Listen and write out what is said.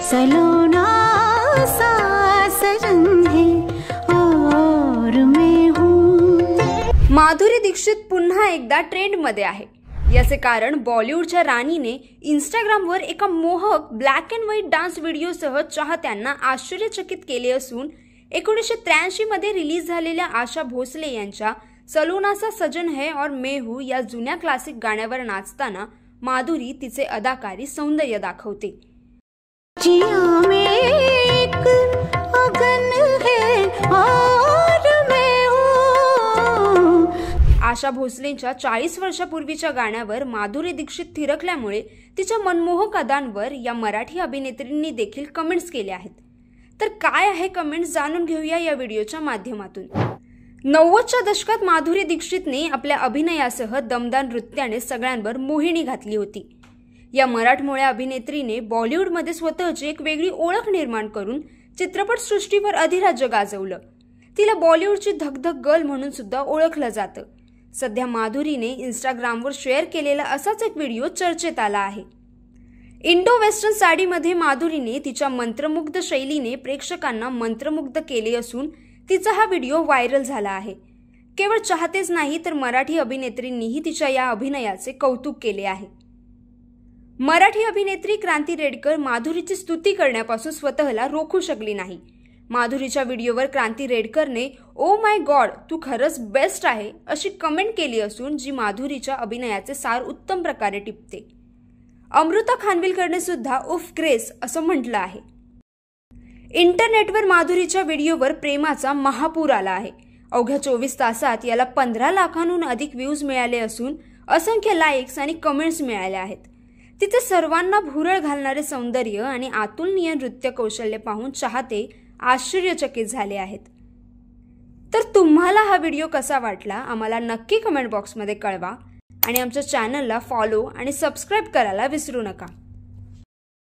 सलोना सा सजन है और मैं हूँ। माधुरी दीक्षित पुन्हा एकदा ट्रेंडमध्ये आहे। याचे कारण बॉलिवूडच्या राणीने इंस्टाग्रामवर एका मोहक ब्लॅक अँड व्हाईट डान्स व्हिडिओसह चाहत्यांना आश्चर्यचकित केले असून 1983 मध्ये रिलीज झालेल्या आशा भोसले यांच्या सलोना सा सजन है और मैं हूँ या जुन्या क्लासिक गाण्यावर नाचताना माधुरी तिचे अदाकारी सौंदर्य दाखवते। जिया में एक अगन है और मैं हूँ। आशा भोसलेंच्या 40 वर्षापूर्वीच्या गाण्यावर माधुरी दीक्षित थिरकल्यामुळे तिच्या मनमोहक अदांवर या मराठी अभिनेत्रींनी देखील कमेंट्स केल्या आहेत। तर काय आहे कमेंट्स जाणून घेऊया या व्हिडिओच्या माध्यमातून। 90च्या दशकात माधुरी दीक्षितने आपल्या अभिनयासह दमदार नृत्याने सगळ्यांवर मोहिनी घातली होती। या मराठमोळ्या अभिनेत्रीने बॉलिवूडमध्ये स्वतःची एक वेगळी ओळख निर्माण करून चित्रपट सृष्टीवर अधिराज्य गाजवलं। तिला बॉलिवूडची धकधक गर्ल म्हणून सुद्धा ओळखलं जातं। सध्या माधुरीने इंस्टाग्रामवर शेअर केलेला असाच एक व्हिडिओ चर्चेत आला आहे। इंडो वेस्टर्न साडीमध्ये माधुरीने तिच्या मंत्रमुग्ध शैलीने प्रेक्षकांना मंत्रमुग्ध केले असून तिचा हा व्हिडिओ व्हायरल झाला आहे। केवळ चाहतेच नाही तर मराठी अभिनेत्रींनीही तिच्या या अभिनयाचे कौतुक केले आहे। मराठी अभिनेत्री क्रांती रेडकर माधुरीची स्तुती करण्यापासून स्वतःला रोखू शकली नाही। माधुरीच्या व्हिडिओवर क्रांती रेडकरने ओ माय गॉड तू खरंच बेस्ट आहे अशी कमेंट केली असून जी माधुरीच्या अभिनयाचे सार उत्तम प्रकारे टिपते। अमृता खानविलकरने सुद्धा उफ ग्रेस असं म्हटलं आहे। इंटरनेटवर माधुरीच्या व्हिडिओवर प्रेमाचा महापूर आला आहे। अवघ्या 24 तासात याला 15 लाखांहून अधिक व्ह्यूज मिळाले असून असंख्य लाईक्स आणि कमेंट्स मिळाल्या आहेत। तिचे सर्वांना भुरळ घालणारे सौंदर्य आणि अतुलनीय नृत्य कौशल्य पाहून चाहते आश्चर्यचकित झाले आहेत। तर तुम्हाला हा व्हिडिओ कसा वाटला आम्हाला नक्की कमेंट बॉक्समध्ये कळवा आणि आमच्या चॅनलला फॉलो आणि सबस्क्राइब करायला विसरू नका।